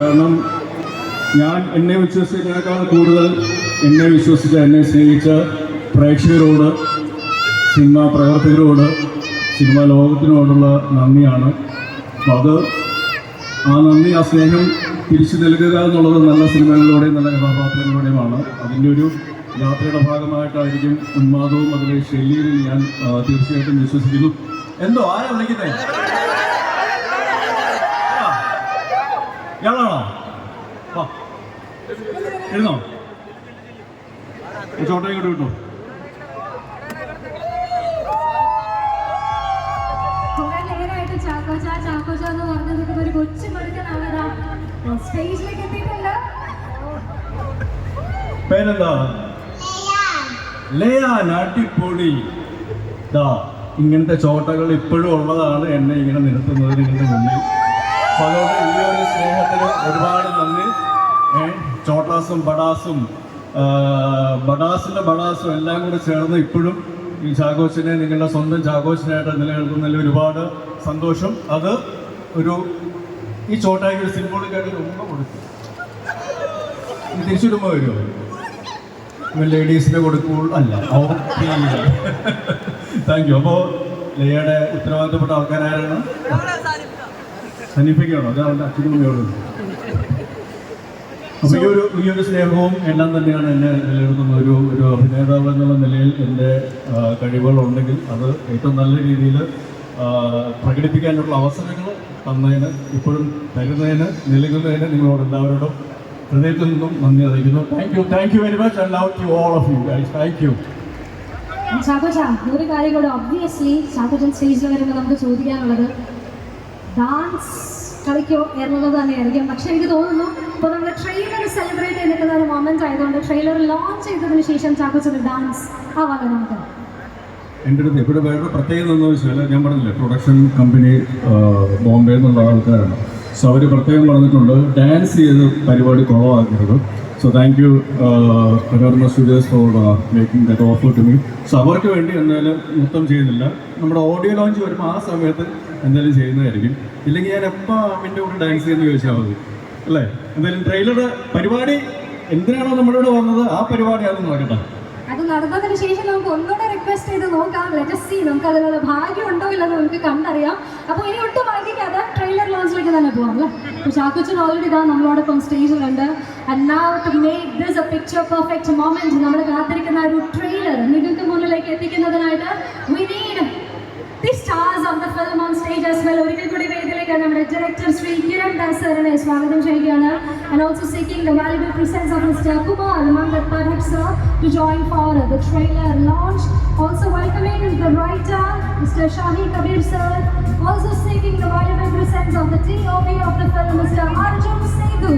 കാരണം ഞാൻ എന്നെ വിശ്വസിച്ചതിനേക്കാൾ കൂടുതൽ എന്നെ വിശ്വസിച്ച എന്നെ സ്നേഹിച്ച പ്രേക്ഷകരോട്, സിനിമാ പ്രവർത്തകരോട്, സിനിമാ ലോകത്തിനോടുള്ള നന്ദിയാണ്. അപ്പോൾ അത് ആ നന്ദി, ആ സ്നേഹം തിരിച്ചു നൽകുക എന്നുള്ളത് നല്ല സിനിമകളിലൂടെയും നല്ല കഥാപാത്രങ്ങളിലൂടെയുമാണ്. അതിൻ്റെ ഒരു യാത്രയുടെ ഭാഗമായിട്ടായിരിക്കും ഉന്മാദവും അതിലെ ശൈലിയിൽ ഞാൻ തീർച്ചയായിട്ടും വിശ്വസിക്കുന്നു. എന്തോ ആരാ വിളിക്കുന്നേ? ഇയാളാണോ? എഴുന്നോ? ചോട്ടയും കൂടെ വിട്ടോ. പേരെന്താ? ലയാൻ. അടിപൊളി. ഇങ്ങനത്തെ ചോട്ടകൾ ഇപ്പോഴും ഉള്ളതാണ് എന്നെ ഇങ്ങനെ നിർത്തുന്നത് നിങ്ങളുടെ മുന്നിൽ. അപ്പോൾ അതുകൊണ്ട് ഈ ഒരു സ്നേഹത്തിന് ഒരുപാട് നന്ദി. ചോട്ടാസും ബഡാസും ബഡാസും എല്ലാം കൂടി ചേർന്ന് ഇപ്പോഴും ഈ ചാക്കോച്ചനെ നിങ്ങളുടെ സ്വന്തം ചാക്കോച്ചനായിട്ട് നിലനിൽക്കുന്നതിൽ ഒരുപാട് സന്തോഷം. അത് ഈ ചോട്ടായ്ക്ക് ഒരു സിംബോളിക്കായിട്ട് ഉമ്മ കൊടുക്കും. തിരിച്ചുടുമ്പ വരുമോ? ലേഡീസിനെ കൊടുക്കുമ്പോൾ അല്ല. Okay, thank you. അപ്പോൾ ലയയുടെ ഉത്തരവാദിത്തപ്പെട്ട ആൾക്കാരാരാണ്? സന്നിപ്പിക്കണോ? അതാണ് അച്ഛനും അമ്മയോട്. അപ്പോൾ ഈ ഒരു സ്നേഹവും എല്ലാം തന്നെയാണ് എന്നെ നിലനിർത്തുന്ന ഒരു അഭിനേതാവ് എന്നുള്ള നിലയിൽ എൻ്റെ കഴിവുകളുണ്ടെങ്കിൽ അത് ഏറ്റവും നല്ല രീതിയിൽ പ്രകടിപ്പിക്കാനുള്ള അവസരങ്ങൾ തന്നതിന്, ഇപ്പോഴും തരുന്നതിന്, നൽകുന്നതിന് നിങ്ങളോട് എല്ലാവരോടും ഹൃദയത്തിൽ നിന്നും നന്ദി അറിയിക്കുന്നു. Thank you very much. I love to all of you guys. Thank you. ചാക്കോച്ച, ഒരു കാര്യം കൂടെ ഒബ്വിയസ്ലി ചാക്കോച്ചൻ സ്റ്റേജിൽ വരുമ്പോൾ നമുക്ക് ചോദിക്കാനുള്ളത് ഡാൻസ് കളിക്കോ എന്നുള്ളത് തന്നെയായിരിക്കും. പക്ഷെ എനിക്ക് തോന്നുന്നു ഇപ്പോൾ നമ്മൾ ട്രെയിലർ സെലിബ്രേറ്റ് ചെയ്തിട്ടുള്ള ഒരു മൊമെന്റ് ആയതുകൊണ്ട് ട്രെയിലർ ലോഞ്ച് ചെയ്തതിന് ശേഷം ചാക്കോച്ചന് ഡാൻസ് ആവാലോ നമുക്ക്. എൻ്റെ അടുത്ത് ഇവിടെ വേറെ പ്രത്യേകത എന്ന് വെച്ചാൽ, ഞാൻ പറഞ്ഞില്ലേ പ്രൊഡക്ഷൻ കമ്പനി ബോംബെ എന്നുള്ള ആൾക്കാരാണ്. സോ അവർ പ്രത്യേകം പറഞ്ഞിട്ടുണ്ട് ഡാൻസ് ചെയ്ത് പരിപാടി കുറവാക്കരുത്. So thank you Manorama studios for making that offer to me. So അവർക്ക് വേണ്ടി എന്തായാലും മൊത്തം ചെയ്യുന്നില്ല. നമ്മുടെ ഓഡിയോ ലോഞ്ച് വരുമ്പോൾ ആ സമയത്ത് എന്തായാലും ചെയ്യുന്നതായിരിക്കും. ഇല്ലെങ്കിൽ ഞാൻ എപ്പോൾ അമ്മിൻ്റെ കൂടെ ഡാൻസ് ചെയ്യുന്ന ചോദിച്ചാൽ മതി അല്ലേ? എന്തായാലും ട്രെയിലർ പരിപാടി എന്തിനാണോ നമ്മളിവിടെ വന്നത് ആ പരിപാടി അത് നോക്കട്ടെ. അത് നടന്നതിന് ശേഷം നമുക്ക് ഒന്നുകൂടെ റിക്വസ്റ്റ് ചെയ്ത് നോക്കാം. ലെറ്റസ് സീ, നമുക്ക് അതിനുള്ള ഭാഗ്യം ഉണ്ടോ ഇല്ലെന്ന് നമുക്ക് കണ്ടറിയാം. അപ്പോൾ ഇനി ഒട്ടും വൈകിക്കാതെ ട്രെയിലർ ലോഞ്ചിലേക്ക് തന്നെ പോകാം അല്ലേ? അപ്പോൾ ചാക്കോച്ചൻ ഓൾറെഡി ഇതാ നമ്മളോടൊപ്പം സ്റ്റേജിലുണ്ട്. And now to make this a picture perfect moment, നമ്മൾ കാത്തിരിക്കുന്ന ഒരു ട്രെയിലർ നിങ്ങൾക്ക് മുന്നിലേക്ക് എത്തിക്കുന്നതിനായിട്ട് we need the stars of the film on stage as well. ഒരിക്കൽ കൂടി വേദിയിലേക്ക് നമ്മുടെ ഡയറക്ടർ ശ്രീ കിരൺ ദാസ് സാറിനെ സ്വാഗതം ചെയ്യുകയാണ്. And also seeking the valuable presence of Mr. Kumar Mangat Pathak sir to join for the trailer launch. Also welcoming the writer Mr. Shahi Kabir sir. Also seeking the valuable presence of the DOP of the film Mr. Arjun Sethu.